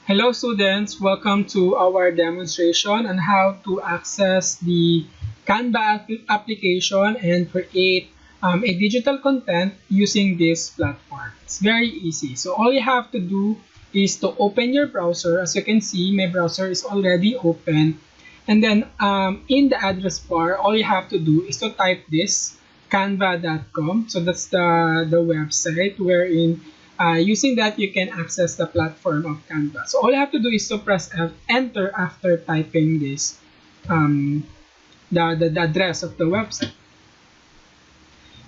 Hello students, welcome to our demonstration on how to access the Canva application and create a digital content using this platform. It's very easy. So all you have to do is to open your browser. As you can see, my browser is already open. And then in the address bar, all you have to do is to type this canva.com. So that's the website wherein using that, you can access the platform of Canva. So all you have to do is to press enter after typing this, the address of the website.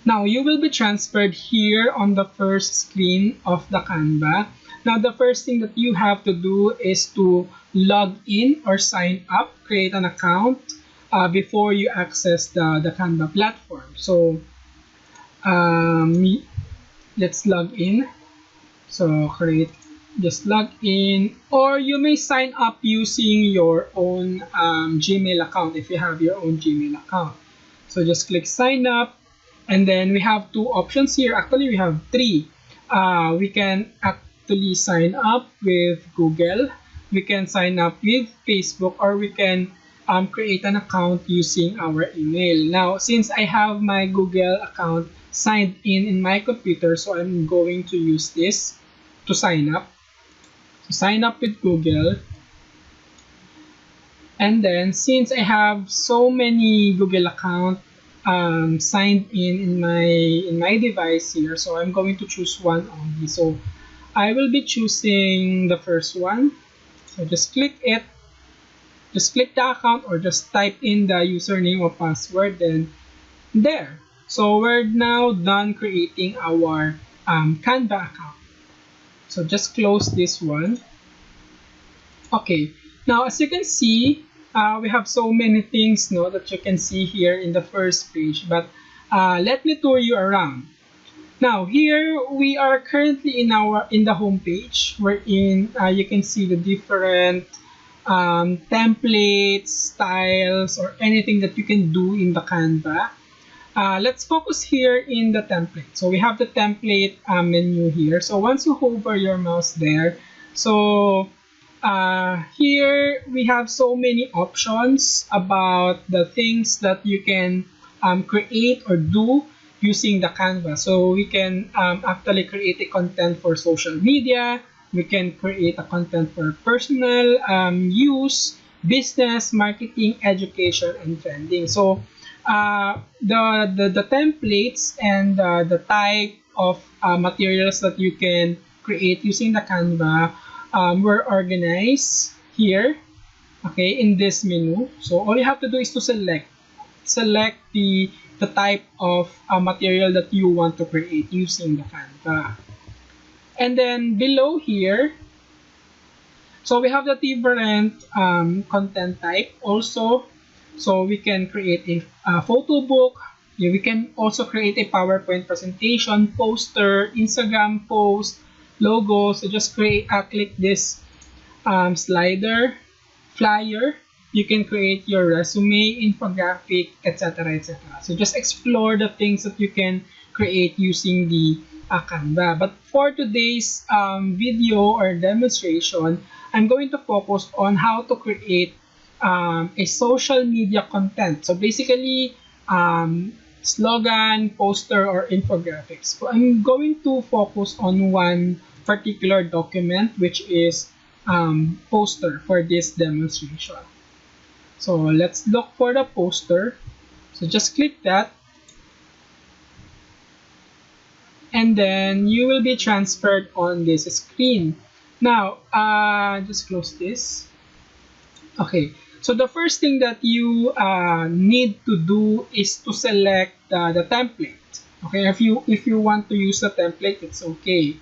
Now, you will be transferred here on the first screen of the Canva. Now, the first thing that you have to do is to log in or sign up, create an account before you access the Canva platform. So, let's log in. So just log in, or you may sign up using your own Gmail account if you have your own Gmail account. So just click sign up, and then we have two options here. Actually, we have three. We can actually sign up with Google, we can sign up with Facebook, or we can create an account using our email. Now, since I have my Google account signed in my computer, so I'm going to use this to sign up. So sign up with Google, and then since I have so many Google account signed in my device here, so I'm going to choose one only. So I will be choosing the first one. So just click it, just click the account, or just type in the username or password, then there. So we're now done creating our Canva account. So just close this one. Okay, now as you can see, we have so many things that you can see here in the first page, but let me tour you around. Now here we are currently in the home page, wherein you can see the different templates, styles, or anything that you can do in the Canva. Let's focus here in the template. So we have the template menu here. So once you hover your mouse there, so here we have so many options about the things that you can create or do using the Canva. So we can actually create a content for social media. We can create a content for personal use, business, marketing, education, and trending. So the templates and the type of materials that you can create using the Canva were organized here, okay, in this menu. So all you have to do is to select the type of material that you want to create using the Canva. And then below here, so we have the different content type also. So we can create a photo book. We can also create a PowerPoint presentation, poster, Instagram post, logo. So just click this slider, flyer. You can create your resume, infographic, etc., etc. So just explore the things that you can create using the Canva. But for today's video or demonstration, I'm going to focus on how to create a social media content. So basically, slogan, poster, or infographics. So I'm going to focus on one particular document, which is poster for this demonstration. So let's look for the poster. So just click that, and then you will be transferred on this screen. Now, just close this. Okay, so the first thing that you need to do is to select the template. Okay, if you want to use the template, it's okay.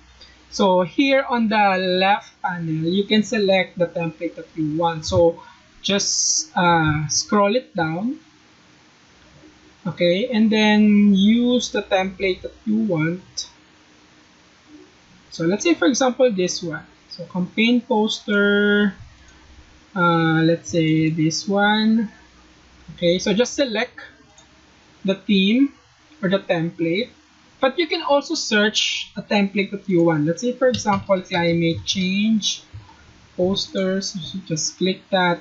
So here on the left panel, you can select the template that you want. So just scroll it down. Okay, and then use the template that you want. So let's say, for example, this one. So campaign poster. Let's say this one. Okay, so just select the theme or the template, but you can also search a template that you want. Let's say, for example, climate change posters. So just click that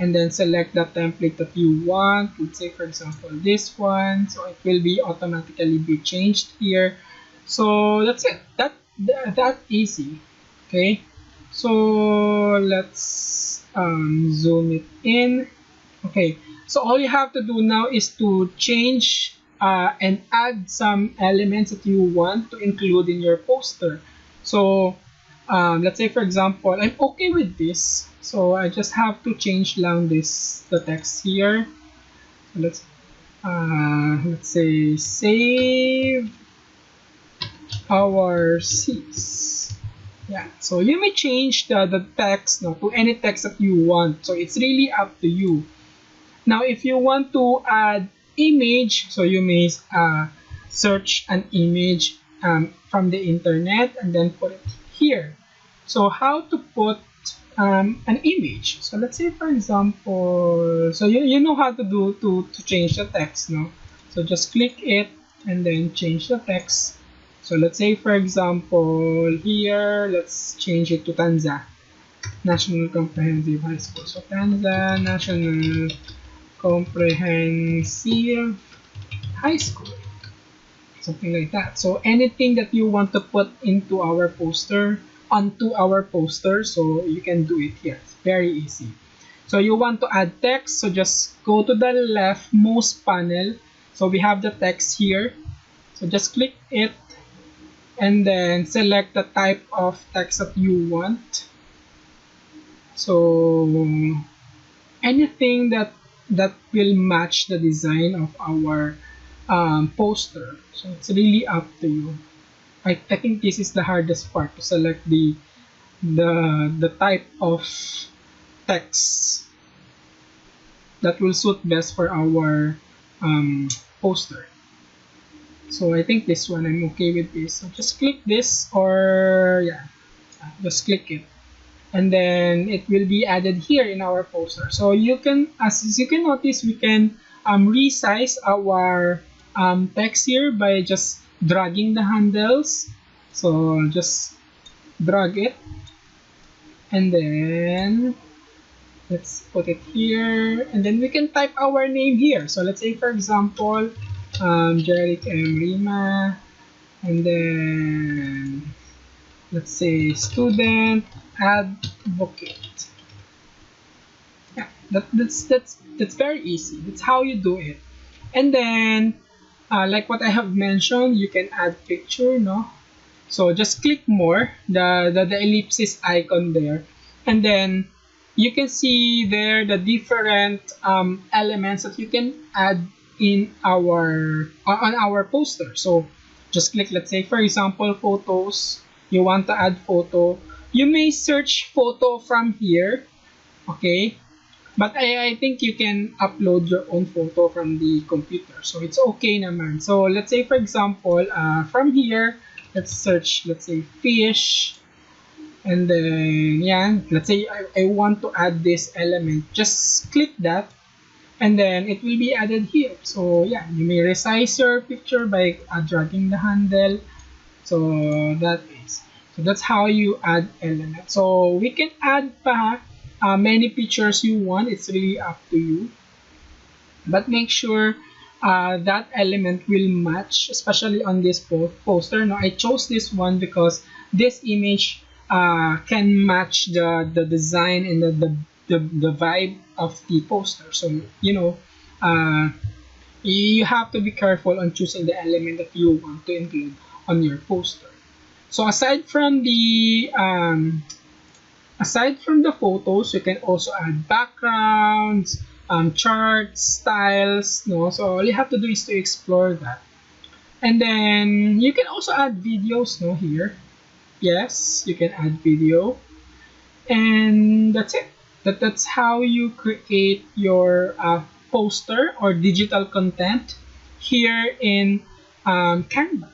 and then select the template that you want. Let's say for example this one, so it will be automatically be changed here. So that's it, that easy. Okay, so let's zoom it in. Okay, so all you have to do now is to change and add some elements that you want to include in your poster. So let's say for example, I'm okay with this, so I just have to change lang the text here. So let's say save our seats. Yeah, so you may change the text now to any text that you want, so it's really up to you. Now if you want to add image, so you may search an image from the internet and then put it here. So how to put an image? So let's say for example, so you know how to do to change the text, no? So just click it and then change the text. So let's say for example here, let's change it to Tanza National Comprehensive High School. So Tanza National Comprehensive High School, something like that. So anything that you want to put into our poster, onto our poster, so you can do it here. It's very easy. So you want to add text, so just go to the leftmost panel. So we have the text here, so just click it and then select the type of text that you want. So anything that will match the design of our poster. So it's really up to you. I think this is the hardest part, to select the type of text that will suit best for our poster. So I think this one, I'm okay with this. So just click this, or yeah, just click it, and then it will be added here in our poster. So you can, as you can notice, we can resize our text here by just dragging the handles. So just drag it, and then let's put it here, and then we can type our name here. So let's say for example Jeric M. Rima, and then let's say student advocate. Yeah, that's very easy. That's how you do it. And then like what I have mentioned, you can add picture, no? So just click more, the ellipsis icon there, and then you can see there the different elements that you can add in our on our poster. So just click, let's say for example photos. You want to add photo, you may search photo from here, okay, but I think you can upload your own photo from the computer, so it's okay naman. So let's say for example from here, let's search, let's say fish, and then yeah, let's say I want to add this element. Just click that, and then it will be added here. So yeah, you may resize your picture by dragging the handle. So that's how you add elements. So we can add pa many pictures you want. It's really up to you, but make sure that element will match, especially on this poster. Now I chose this one because this image can match the design and the vibe of the poster. So you know, you have to be careful on choosing the element that you want to include on your poster. So aside from the photos, you can also add backgrounds, charts, styles, no? So all you have to do is to explore that. And then you can also add videos, no, here. Yes, you can add video. And that's it. That's how you create your poster or digital content here in Canva.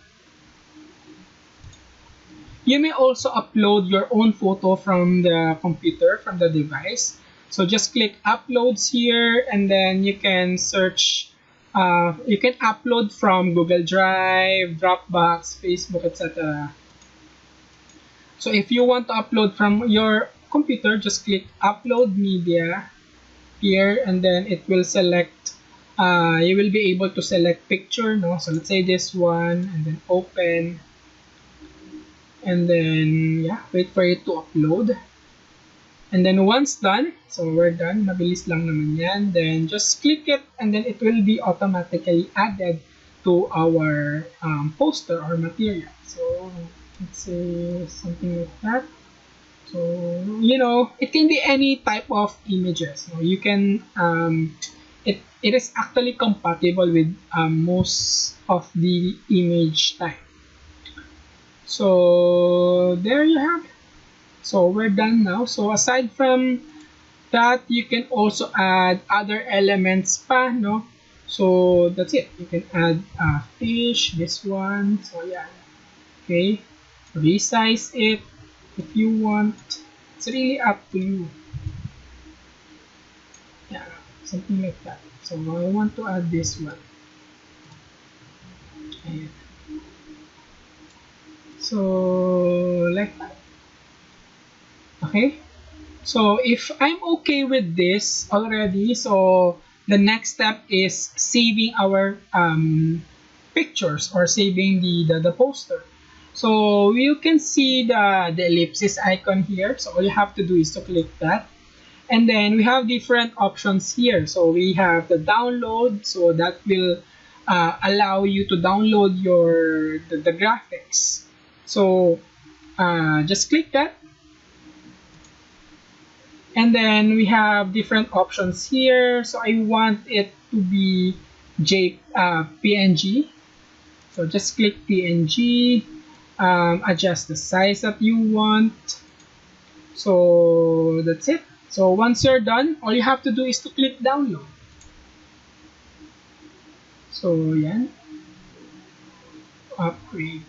You may also upload your own photo from the computer, from the device. So just click uploads here, and then you can search, you can upload from Google Drive, Dropbox, Facebook, etc. So if you want to upload from your computer, just click upload media here, and then it will select, you will be able to select picture, no? So let's say this one, and then open, and then yeah, wait for it to upload. And then once done, so we're done, mabilis lang naman yan, then just click it, and then it will be automatically added to our poster or material. So let's say something like that. So it can be any type of images. You can it is actually compatible with most of the image type. So there you have it. So we're done now. So aside from that, you can also add other elements pa, no? So that's it. You can add fish, this one. So yeah, okay. Resize it if you want. It's really up to you. Yeah, something like that. So I want to add this one. Ayan. So like that. Okay. So if I'm okay with this already, so the next step is saving our pictures or saving the poster. So you can see the ellipsis icon here. So all you have to do is to click that. And then we have different options here. So we have the download. So that will allow you to download the graphics. So just click that. And then we have different options here. So I want it to be PNG. So just click PNG, adjust the size that you want. So that's it. So once you're done, all you have to do is to click download. So yan, upgrade.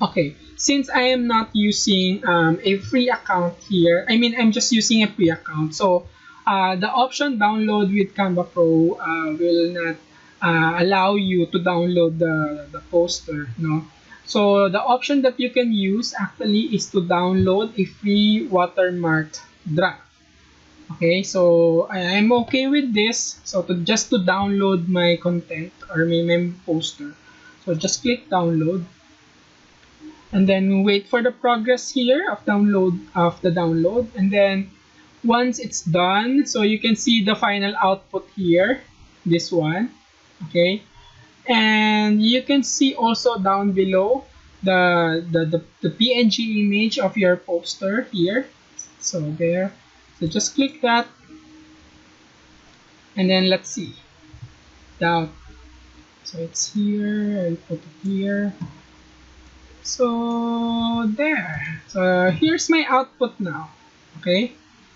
Okay, since I am not using a free account here, I mean I'm just using a free account. So the option download with Canva Pro will not allow you to download the poster, no? So the option that you can use actually is to download a free watermarked draft. Okay, so I'm okay with this. So just to download my content or my poster, so just click download. And then wait for the progress here of the download, and then once it's done, so you can see the final output here, this one. Okay, and you can see also down below the PNG image of your poster here. So there, so just click that, and then let's see the so it's here, I'll put it here. So there, so here's my output now. Okay,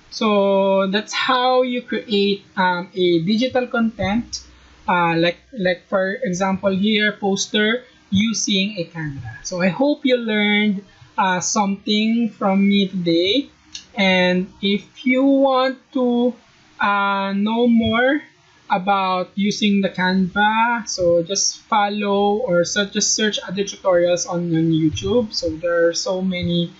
so that's how you create a digital content, like for example here, poster using a Canva. So I hope you learned something from me today, and if you want to know more about using the Canva, so just follow or just search other tutorials on YouTube. So there are so many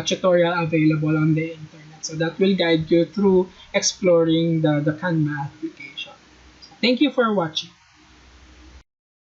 tutorial available on the internet, so that will guide you through exploring the Canva application. So thank you for watching.